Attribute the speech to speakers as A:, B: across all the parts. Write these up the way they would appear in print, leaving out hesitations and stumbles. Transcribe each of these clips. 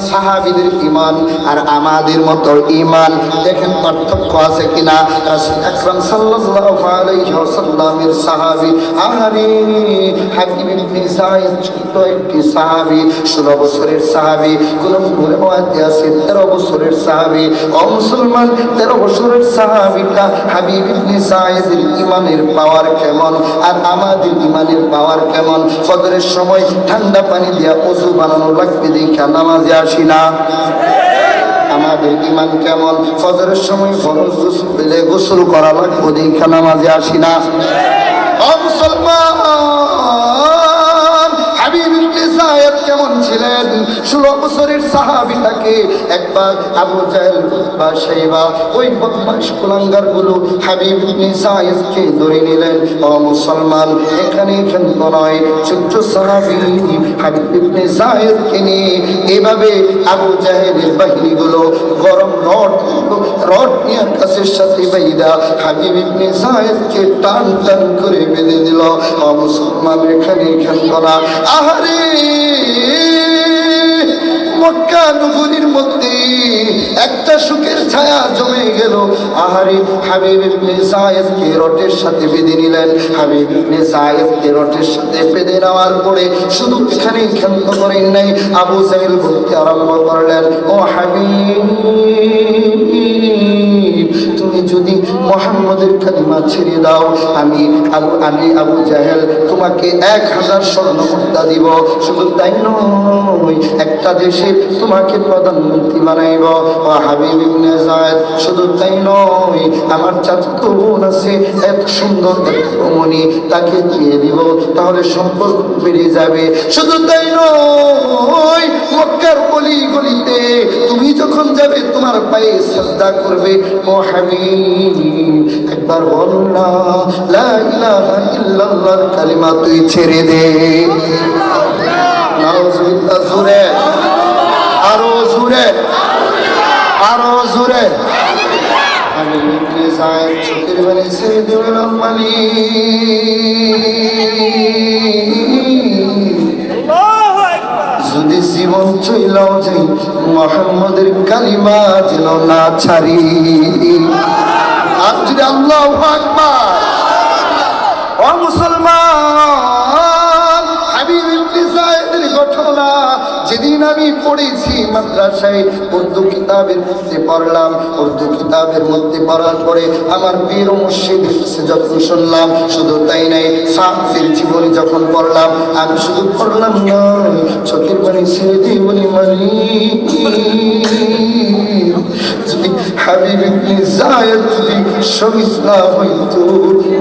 A: সাহাবীদের ঈমান আর আমাদের মতো ঈমান দেখেন পার্থক্য আছে কিনা। রাসূল আকরাম সাল্লাল্লাহু আলাইহি ওয়াসাল্লামের সাহাবী হাকিম ইবনে যায়েদ ছোট্ট একটি সাহাবী, 16 বছরের সাহাবী। কোন মুরওয়াতে আছে 13 বছরের সাহাবী। ও মুসলমান, 13 বছরের সাহাবীটা হাবিব ইবনে যায়েদের ঈমানের পাওয়ার কেমন আর আমাদের ঈমানের পাওয়ার কেমন। ফজরের সময় ঠান্ডা পানি দিয়া ওযু বানানো লাগবে দেখা নামাজে আসি না। আমাদের ঈমান কেমন, ফজরের সময় ফরজ গোসল পেলে গোসল করা লাগবে দেখা নামাজে আসি না। ও মুসলমান, হাবিব ইবনে যায়েদ কেমন ছিলেন? 16 বছরের সাহাবীটাকে একবার আবু জাহেল বা শাইবা ওই বদমাশ কুলাঙ্গার গুলো হাবিব ইবনে যায়েদকে ধরে নিলেন। ও মুসলমান, এখানে ক্ষান্ত নয়, ছোট্ট সাহাবী হাবিব ইবনে যায়েদকে নিয়ে এভাবে আবু জাহেলের বাহিনীগুলো গরম রড নিয়ে কাছের সাথে বাইদা হাবিব ইবনে যায়েদকে টান টান করে বেঁধে দিল। ও মুসলমান, এখানে ক্ষান্ত না। আহারে, মক্কা নগরীর মধ্যে একটা সুখের ছায়া জমে গেল। আহারে, হাবিব ইবনে যায়েদকে রটের সাথে বেঁধে নিলেন। হাবিব ইবনে যায়েদকে রটের সাথে বেঁধে নেওয়ার পরে শুধু এখানেই ক্ষান্ত করেন নাই, আবু জাহেল বলতে আরম্ভ করলেন, ও হাবিব, তুমি যদি মুহাম্মদের কালিমা ছেড়ে দাও, আমি আবু জাহেল তোমাকে 1000 স্বর্ণ মুদ্রা দিব। শুধু তাই নয়, একটা দেশের তোমাকে প্রধানমন্ত্রী বানাইব। ও হাবিব ইবনে যায়েদ, শুধু তাই নয়, আমার চাচাতো বোন আছে এত সুন্দর এক রমণী, তাকে দিয়ে দিব, তাহলে সম্পর্ক বেড়ে যাবে। শুধু তাই নয়, মক্কার গলি গলিতে তুমি যখন যাবে তোমার পায়ে সাজদা করবে। ও হাবিব, একবার বল না লা ইলাহা ইল্লাল্লাহর কালিমা তুই ছেড়ে দে। নাউজুবিল্লাহ, জোরে, আরো জোরে, আরো জোরে। হাবিব ইবনে যায়েদ চোখের পানি ছেড়ে দিলেন। মানি যদি জীবন চইলাও যাই, মুহাম্মদের কালিমা যেন না ছাড়ি। আর যদি আল্লাহু আকবার। ও মুসলমান, হাবিব ইবনে যায়েদের ঘটনা যেদিন আমি পড়েছি মাদ্রাসায়, উর্দু কিতাবের মধ্যে পড়লাম। উর্দু কিতাবের মধ্যে পড়ার পরে আমার বীর মুর্শিদের কাছে যখন শুনলাম, শুধু তাই নাই, সাহাবীর জীবনী যখন পড়লাম, আমি শুধু পড়লাম না, চোখের পানি ছেড়ে দিয়ে বলি, মানি যদি হাবিব ইবনে যায়েদ যদি শহীদ না হইতো,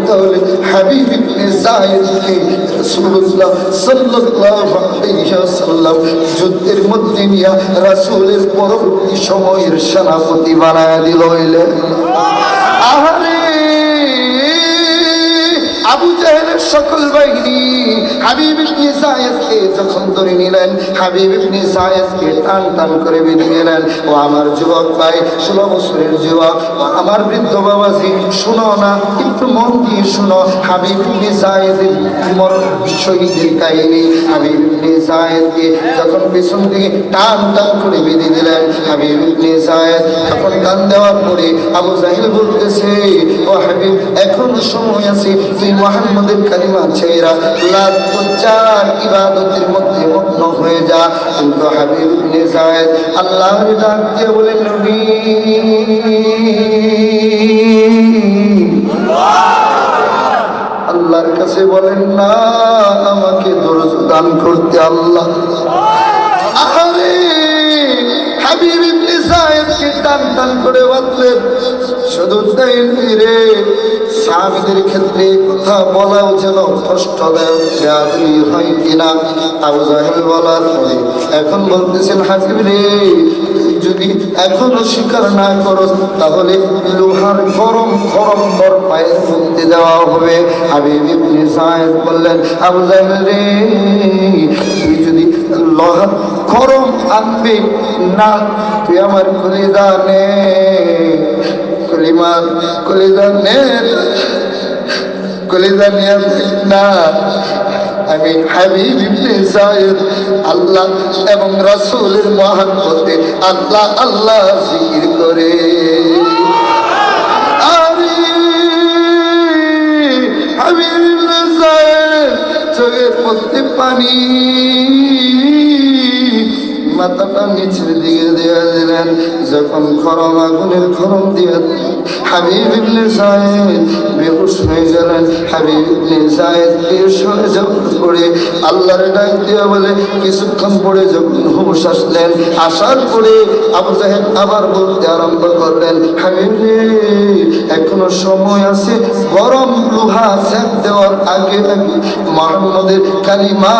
A: তাহলে হাবিব ইবনে যায়েদকে রাসূলুল্লাহ সাল্লাল্লাহু আলাইহি ওয়াসাল্লাম যুদ্ধের মধ্যে নিয়ে রাসূলের পরবর্তী সময়ের সেনাপতি বানায় দিল। আহারে, আবু জাহেলের সকল বাহিনী হাবিব ইবনে যায়েদকে যখন ধরে নিলেন, হাবিব ইবনে যায়েদকে টান টান করে বেঁধে নিলেন। ও আমার যুবক ভাই, 16 বছরের যুবক, আমার বৃদ্ধ বাবাজি, শুনো না, একটু মন দিয়ে শুনো। হাবিব ইবনে যায়েদের শহীদের কাহিনী। হাবিব ইবনে যায়েদকে যখন পেছন থেকে টান টান করে বেঁধে দিলেন, হাবিব ইবনে যায়েদ তখন টান দেওয়ার পরে আবু জাহেল বলতেছে, ও হাবিব, এখনো সময় আছে, তুই মুহাম্মদের কালিমা ছেড়া লাত পূজার ইবাদতের মধ্যে মগ্ন হয়ে যা। কিন্তু হাবিব ইবনে যায়েদ আল্লাহর ডাক দিয়ে বলেন, নবী, আল্লাহর কাছে বলেন না আমাকে ধৈর্য দান করতে আল্লাহ। আরে, হাবিব ইবনে যায়েদকে টান টান করে বাঁধলেন। শুধু তাই নয় রে, সাহাবীদের ক্ষেত্রে কথা বলাও যেন কষ্টদায়ক হয় কিনা। আবু জাহেল বলার পরে এখন বলতেছেন, হাবিব রে, যদি এখনো স্বীকার না করো, তাহলে লোহার গরম গরম বর পায়ের মধ্যে দেওয়া হবে। হাবিব ইবনে যায়েদ বললেন, আবু জাহেল রে, তুই যদি লোহার গরম আনবে না, তুই আমার কলিজা নে, কলিজা নে, কলিজা নিয়ে না, আমি হাবিব ইবনে যায়েদ আল্লাহ এবং রাসূলের মহব্বতে আল্লাহ আল্লাহ জিকির করে। আরে হাবিব ইবনে যায়েদ চোখের মধ্যে পানি, মাথাটা নিচের দিকে দিয়ে দিলেন। যখন খরম আগুনের খরম দিয়ে হাবিব ইবনে যায়েদ বেহুশ হয়ে গেলেন। হাবিব ইবনে যায়েদ বেহুশ হয়ে যাওয়ার পরে আল্লাহর ডাক দিয়ে বলে, কিছুক্ষণ পরে যখন হুঁশ আসলেন, আসার পরে আবু জাহেল আবার বলতে আরম্ভ করলেন, হাবিব রে এখনো সময় আছে, গরম লোহা সেক দেওয়ার আগে আগে মুহাম্মদের কালিমা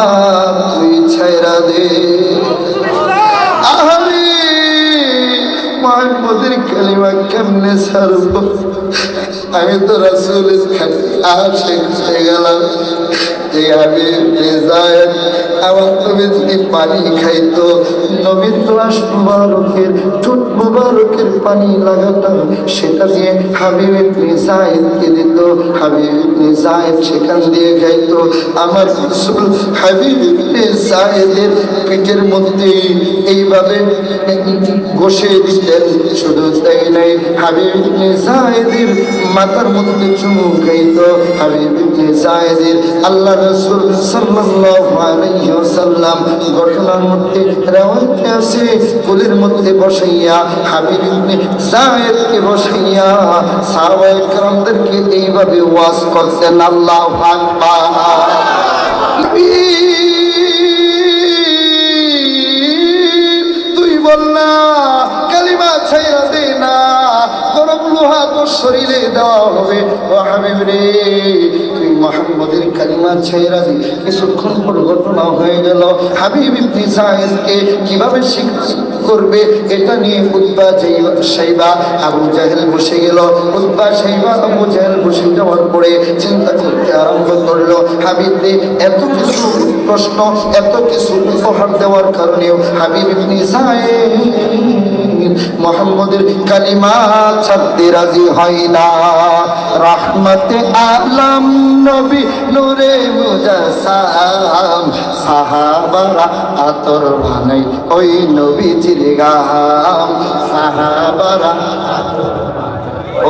A: তুই ছাইরা দে। আহারে মুহাম্মদের কালিমা কেমনে ছাড়ব? আমি তো রাসূলের আশিক হয়ে গেলাম। যে হাবিব ইবনে যায়েদ আমার নবী যদি পানি খাইতো, নবীর লাশ মুবারকের ঠোঁট মুবারকের পানি লাগাতাম, সেটা দিয়ে হাবিব ইবনে যায়েদকে দিত। হাবিব ইবনে যায়েদ সেখান দিয়ে খাইতো। আমার রাসূল হাবিব ইবনে যায়েদের পেটের মধ্যে এইভাবে ঘষে দিতেন। শুধু তাই নাই, হাবিব ইবনে যায়েদের মাথার মধ্যে চুমু খাইতো। হাবিব ইবনে যায়েদের আল্লাহ রাসূল সাল্লাল্লাহু আলাইহি ওয়াসাল্লাম ঘটনার মধ্যে রাওয়ায়াতে আছে, কোলের মধ্যে বসাইয়া হাবিব ইবনে যায়েদকে বসাইয়া সাহাবায়ে কেরামদেরকে এইভাবে ওয়াজ করতেন, আল্লাহু আকবার। তুই বল না কালিমা ছাইরা দে না, গরম লোহা তোর শরীরে দেওয়া হবে। ও হাবিব রে তুই মুহাম্মদের কালিমা ছাইরা দে। কিছুক্ষণ পর ঘটনা হয়ে গেল, হাবিব ইবনে যায়েদকে কিভাবে শিক্ষা করবে এটা নিয়ে উতবা শাইবা আবু জাহেল বসে গেল। উতবা শাইবা আবু জাহেল বসে যাওয়ার পরে চিন্তা করতে আরম্ভ করলো, হাবিব রে এত কিছু প্রশ্ন, এত কিছু উপহার দেওয়ার কারণেও হাবিব ইবনে যায়েদ মুহাম্মদের কালিমা ছাড়তে রাজি হয় না। রহমতে আলম নবী নূরে মুজাসসাম, সাহাবারা আতর বানাই ওই নবীজির গাম। সাহাবারা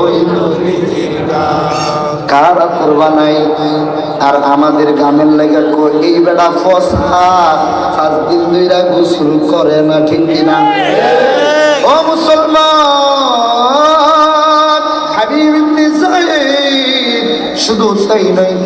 A: ওই নবীজির গাম, কার আতর বানাই? আর আমাদের গামের লাগা এই বেড়া ফসা 5 দিন ধইরা গোসল করে না, ঠিক কিনা? ও মুসলমান, হাবিব ইবনে যায়েদ শুধু তাই নয়,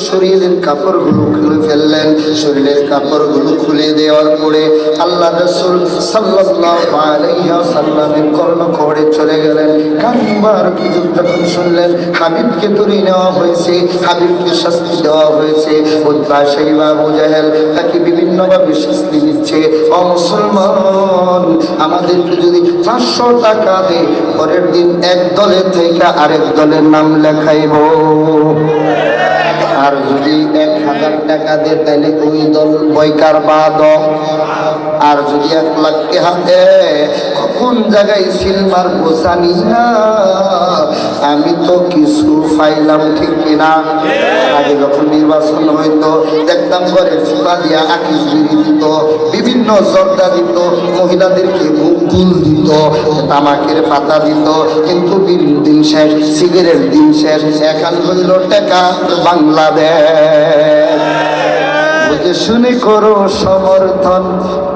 A: শরীরের কাপড়গুলো খুলে ফেললেন। শরীরের কাপড়গুলো খুলে দেওয়ার পরে আল্লাহ রাসূল সাল্লাল্লাহু আলাইহি ওয়াসাল্লামের কর্ণকোড়ে চলে গেলেন। কানবার কিছু যখন শুনলেন হাবিবকে ধরে নেওয়া হয়েছে, হাবিবকে শাস্তি দেওয়া হয়েছে, উতবা শাইবা আবু জাহেল তাকে বিভিন্নভাবে শাস্তি দিচ্ছে। ও মুসলমান, আমাদেরকে যদি 500 টাকা দেয়, পরের দিন এক দলের থেকে আরেক দলের নাম লেখাইব। আর যদি 1000 টাকা দেয় তাহলে ওই দল বয়কার বাদ। আর যদি 1 লাখ টাকা দেয়, কোন জায়গায় সিলমার বোঝানি না, আমি তো কিছু পাইলাম, ঠিক কিনা? আগে যখন নির্বাচন হইতো দেখতাম ঘরে ফুটা দিয়া আকিস বিড়ি দিত, বিভিন্ন জর্দা দিত, মহিলাদেরকে গুল দিত, তামাকের পাতা দিত। কিন্তু বিড়ির দিন শেষ, সিগারেট দিন শেষ, এখন হইল টাকা বাংলাদেশ। বুঝে শুনে করো সমর্থন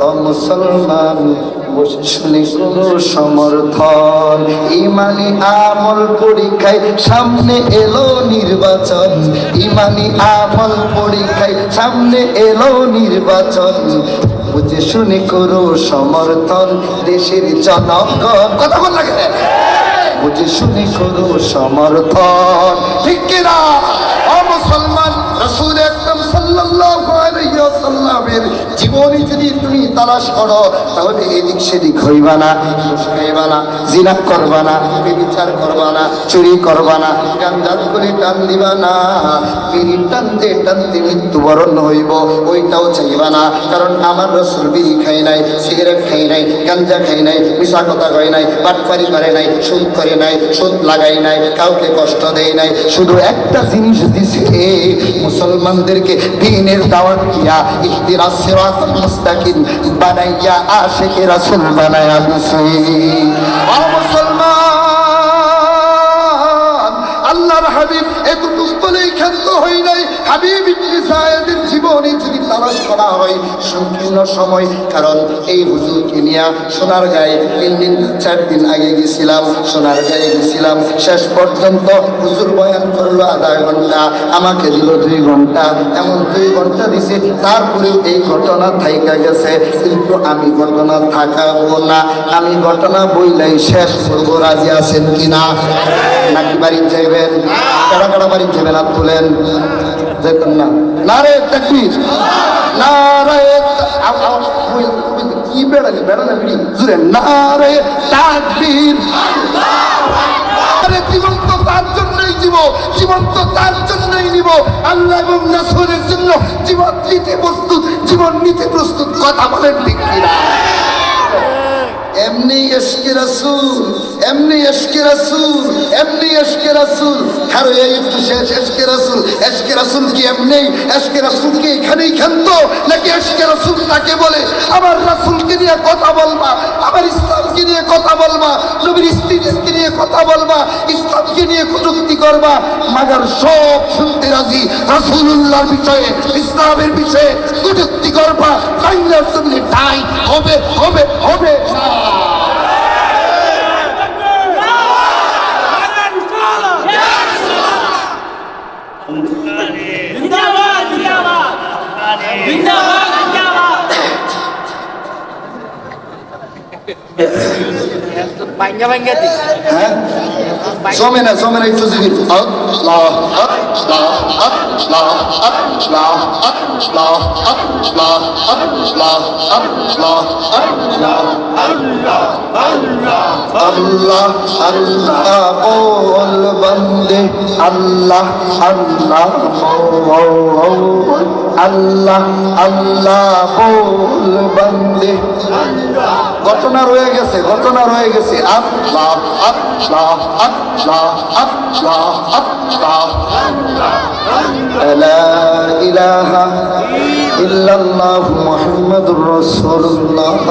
A: ও মুসলমান, বুঝে শুনে করো সমর্থন। ইমানি আমল পরীক্ষায় সামনে এলো নির্বাচন, ইমানি আমল পরীক্ষায় সামনে এলো নির্বাচন। বুঝে শুনে করো সমর্থন দেশের জনগণ, কথা বল লাগে, বুঝে শুনে করো সমর্থন, ঠিক কিনা? ও মুসলমান, রাসূল আকরাম সাল্লাল্লাহু আলাইহি ওয়াসাল্লামের জীবনই যদি তুমি তালাশ করো তাহলে এদিক সেদিক হইবা না, খাইবা না, জিনা করবা না, বিচার করবা না, চুরি করবা না, গাঞ্জার করে টান দিবা না, বিড়ি টানতে টানতে মৃত্যুবরণ হইব ওইটাও চাইবা না। কারণ আমার রাসূল বিড়ি খাই নাই, সিগারেট খাই নাই, গাঞ্জা খাই নাই, মিশা কথা কয় নাই, বাটপারি করে নাই, সুদ করে নাই, সুদ লাগাই নাই, কাউকে কষ্ট দেয় নাই। শুধু একটা জিনিস দিছে, মুসলমানদেরকে দ্বীনের দাওয়াত দিয়া ইহদিনাস সিরাতাল মুস্তাকিম বানাইয়া আশিকে রাসূল বানায়া দিছে। ও মুসলমান, আল্লাহর হাবিব এতটুক বলেই ক্ষান্ত হই নাই। হাবিব ইবনে সায়েদের জীবনী যদি তালাশ করা হয় সংকীর্ণ সময়, কারণ এই হুজুরকে নিয়ে সোনারগাঁয়ে 3 দিন 4 দিন আগে গেছিলাম, সোনারগাঁয়ে গেছিলাম। শেষ পর্যন্ত হুজুর বয়ান করলো আধা ঘন্টা, আমাকে দিল 2 ঘন্টা, এমন 2 ঘন্টা দিছে। তারপরে এই ঘটনা থাইকা গেছে, কিন্তু আমি ঘটনা থাকাবো না, আমি ঘটনা বইলাই শেষ করবো। রাজি আছেন কিনা? নাকি বাড়ি যাইবেন? কারা কারা বাড়ি যাবেন? হাত তুলেন। যেতেন না? নারে তাকবীর, নারে কি বেড়ালে বেড়ালে বিড়ি জুড়ে, নারে তাকবীর। জীবন্ত তার জন্যই জীবন্ত তার জন্যই নিব। আল্লাহ এবং রাসূলের জন্য জীবন নিতে প্রস্তুত, জীবন নিতে প্রস্তুত। কথা বলেন ঠিক কিনা? এমনি ইশকে রাসূল, এমনি ইশকে রাসূল, এমনি ইশকে রাসূল। আর এই একটু শেষ ইশকে রাসূল। ইশকে রাসূল কি এমনি? ইশকে রাসূল কি এখানেই ক্ষান্ত, নাকি ইশকে রাসূল তাকে বলে আমার রাসূলকে নিয়ে কথা বলবা, আমার ইসলামকে নিয়ে কথা বলবা, নবীর স্ত্রীকে নিয়ে কথা বলবা, ইসলামকে নিয়ে কটূক্তি করবা, মাগার সব শুনতে রাজি। রাসূলুল্লাহর বিষয়ে, ইসলামের বিষয়ে কটূক্তি করবা, তাই না? শুনলে তাই হবে, হবে, হবে না। জমে না একটু জিনিস। আল্লাহ আল্লাহ বল বন্দে, আল্লাহ আল্লাহ আল্লাহ আল্লাহ বল বন্দে। ঘটনা রয়ে গেছে, ঘটনা রয়ে গেছে। আল্লাহ আল্লাহ আল্লাহ আল্লাহ আল্লাহ লা ইলাহা ইল্লাল্লাহু মুহাম্মাদুর রাসূলুল্লাহ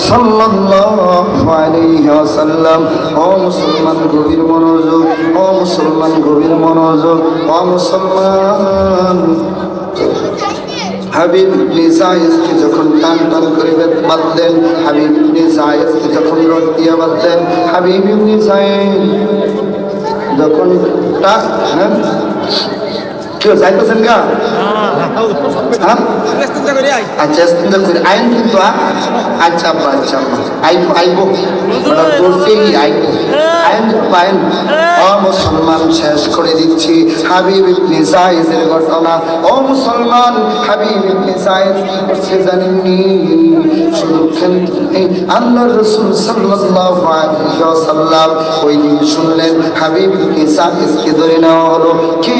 A: সাল্লাল্লাহু আলাইহি ওয়াসাল্লাম। ও মুসলমান গভীর মনোযোগ, ও মুসলমান গভীর মনোযোগ, ও মুসলমান। হাবিব ইবনে যায়েদকে যখন টান টান করে বাঁধলেন, হাবিব ইবনে যায়েদকে যখন রড দিয়ে বাঁধলেন, হাবিব ইবনে যায়েদ যখন কেউ যাইতেছেন গা? আচ্ছা আইন কিন্তু আচ্ছা আব্বা, আচ্ছা আব্বা আইবো আইবো আইবো আইন পাইন। ও মুসলমান, শেষ করে দিচ্ছি হাবিব ইবনে যায়েদের ঘটনা। ও মুসলমান, হাবিব ইবনে যায়েদ কি করছে জানেননি? শুধু আল্লাহর রাসূল সাল্লাল্লাহু আলাইহি ওয়াসাল্লাম ওই দিন শুনলেন হাবিব ইবনে যায়েদকে ধরে নেওয়া হলো। কে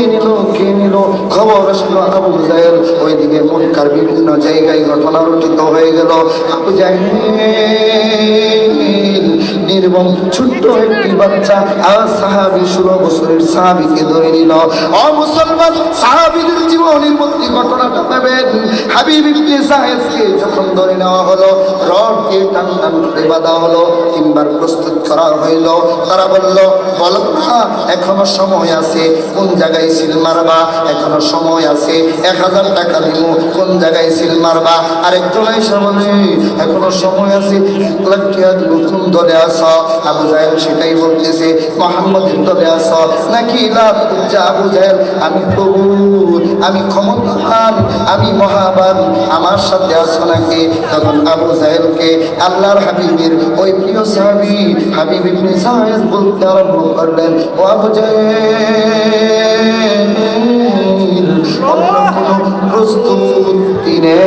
A: নিল খবর আসলো আবু জাহেল। ওইদিকে মক্কার বিভিন্ন জায়গায় ঘটনা রচিত হয়ে গেল। আবু জাহেল নির্মম ছোট্ট একটি বাচ্চা আর সাহাবী 16 বছরের সাহাবীকে ধরে নিল। ও মুসলমান, সাহাবীদের জীবনের মধ্যে ঘটনাটা পাবেন। হাবিব ইবনে যায়েদকে যখন ধরে নেওয়া হলো, রড দিয়ে টান টান করে বাঁধা হলো, 3 বার প্রস্তুত করা হইল। তারা বলল, বলো না এখনো সময় আছে, কোন জায়গায় সিল মারবা? এখনো সময় আছে, 1000 টাকা দিব, কোন জায়গায় সিল মারবা? আরেকজন এসে বলে এখনো সময় আছে, 1 লাখ টাকা দিব, কোন দলে আস? আছো? আবু জাহেল সেটাই বলতেছে, মুহাম্মদের দলে আছো নাকি লাতুজ্জা? আবু জাহেল, আমি প্রভু, আমি ক্ষমতাবান, আমি মহাবান, আমার সাথে আছো নাকি? তখন আবু জাহেলকে আল্লাহর হাবিবের ওই প্রিয় সাহাবী হাবিব ইবনে সায়েদ বলতে আরম্ভ করলেন, ও আবু জাহেল, অন্য কোনো প্রস্তুতি নে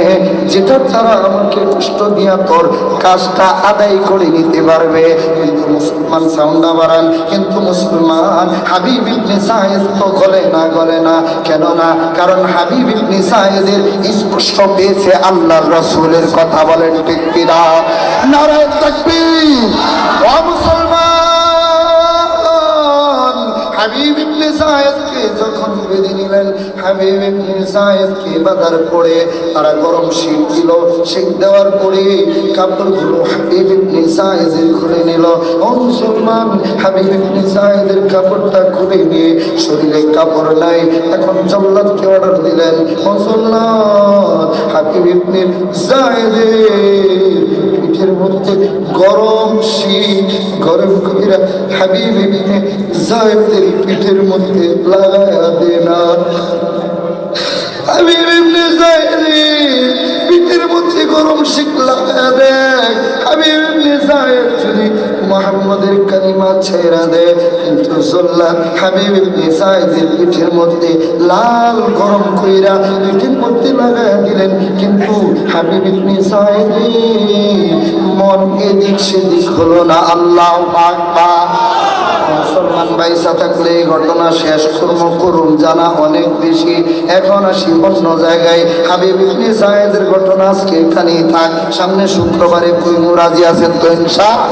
A: যেটা তারা আমাকে কষ্ট দিয়া তোর কাজটা আদায় করে নিতে পারবে। কিন্তু মুসলমান সাউন্ডা বাড়ান, কিন্তু মুসলমান হাবিব ইবনে সায়েদ তো গলে না। কেন না? কারণ হাবিব ইবনে সায়েদের স্পষ্ট পেয়েছে আল্লাহর রাসূলের কথা। বলেন ঠিক কিনা? নারায়ে তাকবীর। ও মুসলমান, হাবিব ইবনে সায়েদকে যখন বেঁধে নিলেন, হাবিব ইবনে সায়েদকে বাঁধার পরে তারা গরম শীত দিল। শীত দেওয়ার পরে কাপড়গুলো হাবিব ইবনে সায়েদের খুলে নিল। ও মুসলমান, হাবিব ইবনে সায়েদের কাপড়টা খুলে নিয়ে শরীরে কাপড় নাই, এখন জল্লাদকে অর্ডার দিলেন, মুসলমান হাবিব ইবনে সায়েদের পিঠের মধ্যে গরম শীত গরম কইরা হাবিব ইবনে সায়েদের পিঠের মধ্যে লাগায়া দেনা। হাবিব ইবনে সায়েদের পিঠের মধ্যে গরম শীত লাগায়া দেয়। হাবিব ইবনে সায়েদ যদি মুহাম্মাদের কালিমা ছেড়ে দেয়, কিন্তু জল্লাদ হাবিব ইবনে সায়েদের পিঠের মধ্যে লাল গরম কইরা পিঠের মধ্যে লাগায়া দিলেন। কিন্তু হাবিব ইবনে সায়েদের মন এদিক সেদিক হলো না। আল্লাহু আকবার। মুসলমান বাইসা থাকলে এই ঘটনা শেষ করুন জানা অনেক বেশি। এখন আসি অন্য জায়গায়। হাবিব ইবনে সায়েদের ঘটনা আজকে এখানেই থাক, সামনে শুক্রবারে কই রাজি আছেন তো ইনশাআল্লাহ?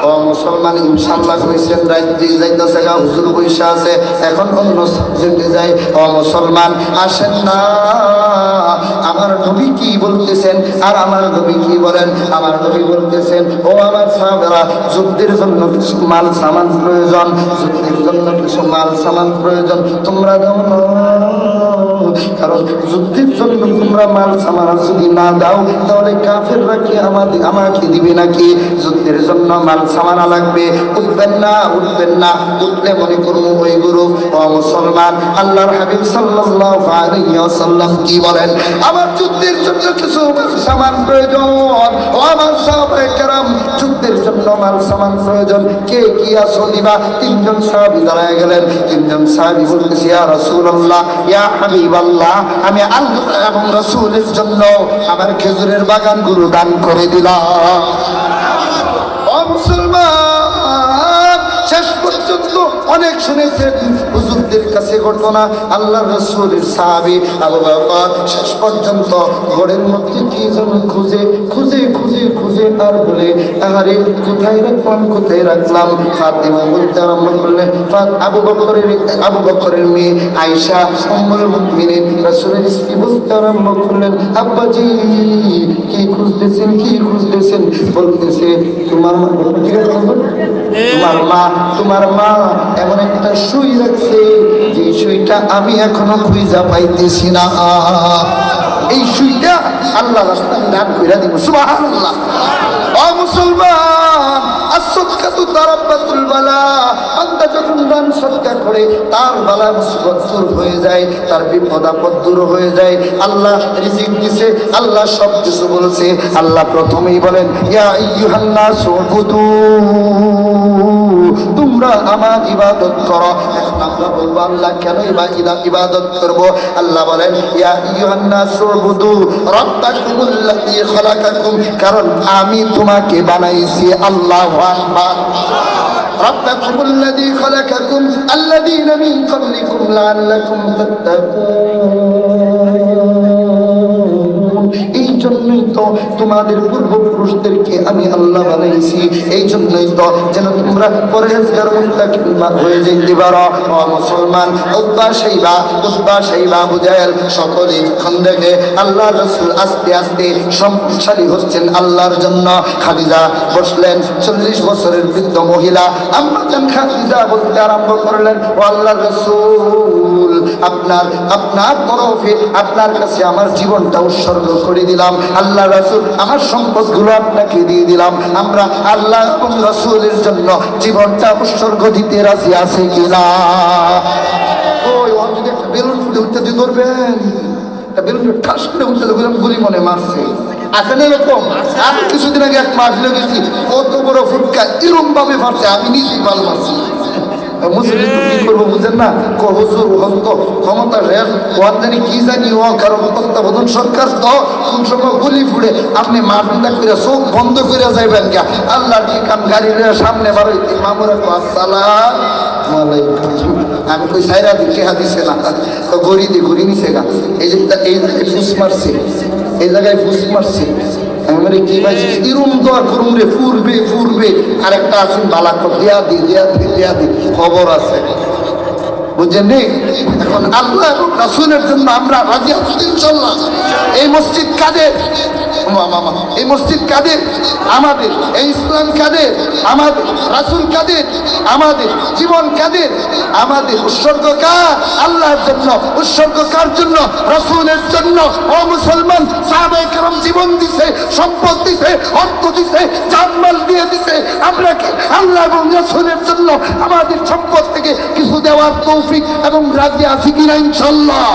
A: ও মুসলমান, ইনশাআল্লাহ কইছেন, রাত যাইতেছে গা, হুজুর বৈশা আছে, এখন অন্য সাবজেক্টে যাই। ও মুসলমান, আসেন না, আমার নবী কি বলতেছেন আর আমার নবী কি বলেন? আমার নবী বলতেছেন, ও আমার সাহাবারা, যুদ্ধের জন্য কিছু মাল সামান প্রয়োজন, যুদ্ধের জন্য কিছু মাল সামান প্রয়োজন, তোমরা দাও না। কারণ যুদ্ধের জন্য তোমরা মাল সামান যদি না দাও, তাহলে কাফেররা কি আমাকে দিবে নাকি? যুদ্ধের জন্য মাল সামানা লাগবে। উঠবেন না, উঠলে মনে করবো ওই গুরু। ও মুসলমান, আল্লাহর হাবিব সাল্লাল্লাহু আলাইহি ওয়াসাল্লাম কি বলেন? আমার যুদ্ধের জন্য কিছু মাল সামান প্রয়োজন। ও আমার সাহাবায়ে কেরাম, যুদ্ধের জন্য মাল সামান প্রয়োজন, কে কি আছো দিবা? তিনজন সাহাবী দাঁড়ায় গেলেন। তিনজন সাহাবী বলতেছে, ইয়া রাসূলুল্লাহ, ইয়া হাবিবাল্লাহ, আমি আল্লাহ এবং রাসূলের জন্য আমার খেজুরের বাগানগুলো দান করে দিলাম। মুসলমান, শেষ পর্যন্ত অনেক শুনেছেন হুজুরদের কাছে ঘটনা, আল্লাহ রাসূলের সাহাবী আবু বকর শেষ পর্যন্ত ঘরের মধ্যে কি যেন খুঁজে আর বলে, আরে কোথায় রাখলাম? ফাতিমা বলতে আরম্ভ করলেন, আবু বকরের মেয়ে আয়েশা উম্মুল মুমিনিন রাসূলের স্ত্রী বলতে আরম্ভ করলেন, আব্বাজি কি খুঁজতেছেন? বলতেছে, তোমার মা এমন একটা সুই রাখছে, যে সুইটা আমি এখনো খুঁজা পাইতেছি না। এই সুইটা আল্লাহ রাস্তায় দান কইরা দিব। সুবহানাল্লাহ। ও মুসলমান, as-sadaqatu tarabbatul bala, বান্দা যখন দান সদকা করে তার বালা মুসিবত দূর হয়ে যায়, তার বিপদ আপদ দূর হয়ে যায়। আল্লাহ রিজিক দিছে, আল্লাহ সব কিছু বলছে। আল্লাহ প্রথমেই বলেন, ইয়া আইয়ুহান নাসু উবুদু, তোমরা আমার ইবাদত করো। এখন আমরা বলবো, আল্লাহ কেন ইবাদত করব? আল্লাহ বলেন, ইয়া আইয়ুহান নাসু উবুদু রাব্বাকুমুল্লাযী খালাকাকুম, কারণ আমি তোমাকে বানাইছি। আল্লাহু আকবার। রাব্বাকুমুল্লাযী খালাকাকুম আল্লাযীনা মিন ক্বাবলিকুম লাআল্লাকুম তাত্তাকুন, এই জন্যই তো তোমাদের পূর্বপুরুষদেরকে আমি আল্লাহ বানাইছি, এই জন্যই তো যেন তোমরা পরহেজগার মুত্তাকিন হয়ে যেতে পারো। ও মুসলমান, উতবা শাইবা আবু জাহেল সকলে খন্দকে আল্লাহর রাসূল আস্তে আস্তে সম্পদশালী হচ্ছেন আল্লাহর জন্য। খাদিজা বসলেন, 40 বছরের বৃদ্ধ মহিলা আম্মা জান খাদিজা বলতে আরম্ভ করলেন, ও আল্লাহর রাসূল, আপনার আপনার তরফে আপনার কাছে আমার জীবনটা উৎসর্গ করে দিলাম। আল্লাহ রাসূল আমার সম্পদগুলো আপনাকে দিয়ে দিলাম। আমরা আল্লাহ এবং রাসূলের জন্য জীবনটা উৎসর্গ দিতে রাজি আছে কিনা? ওই ওর যদি একটা বেলুন ফুটে উঠতে দিয়ে ধরবেন, একটা বেলুন ঠাস করে উঠতে দেখলাম গুলি মনে মারছে। আসেন এরকম? আমি কিছুদিন আগে এক মাহফিলে গেছি, কত বড় ফুটকা এরকম ভাবে মারছে, আমি নিজেই পাল মারছি। মুসলিম তো কি করবো বুঝেন না, হুজুর হন্ত ক্ষমতা রেল ওয়ান জানি কি জানি ও কারণ তত্ত্বাবধান সরকার তো কোন সময় গুলি ফুড়ে আপনি মারপিটা করে চোখ বন্ধ করে যাইবেন কে? আল্লাহর কি কাম গাড়ি সামনে বারোইতে মামুরা তো আসসালাম আলাইকুম। আমি কই সাইরা দিকে হাদিসে না তো গড়ি দিয়ে ঘুরি নিছে গা, এই যে এই জায়গায় ফুস মারছে, এই জায়গায় ফুস মারছে। আমি কি ভাই এরম দোয়া করুন রে, ফুরবে ফুরবে। আর একটা আছেন বালাক দেয়া দি দেয়া দি দেয়া দি, খবর আছে বুঝছেন নি? এখন আল্লাহ এবং রাসূলের জন্য আমরা রাজি আছি ইনশাআল্লাহ। এই মসজিদ কাদের? মামা এই মসজিদ কাদের? আমাদের। এই ইসলাম কাদের? আমাদের। রাসূল কাদের? আমাদের। জীবন কাদের? আমাদের। উৎসর্গ কার? আল্লাহর জন্য। উৎসর্গ কার জন্য? রাসূলের জন্য। ও মুসলমান, সাহাবায়ে কেরাম জীবন দিছে, সম্পদ দিছে, অর্থ দিছে, জানমাল দিয়ে দিছে। আমরা কি আল্লাহ এবং রাসূলের জন্য আমাদের সম্পদ থেকে কিছু দেওয়ার তৌফিক এবং রাজি আছি কিনা ইনশাআল্লাহ?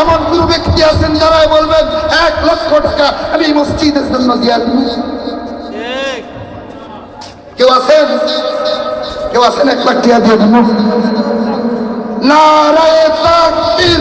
A: এমন কোন ব্যক্তি আছেন যারা বলবেন 1 লক্ষ টাকা আমি এই মসজিদের জন্য দিয়ে দিব? কেউ আছেন? কেউ আছেন 1 লাখ টাকা দিয়ে দিব? নারায়ে তাকবীর!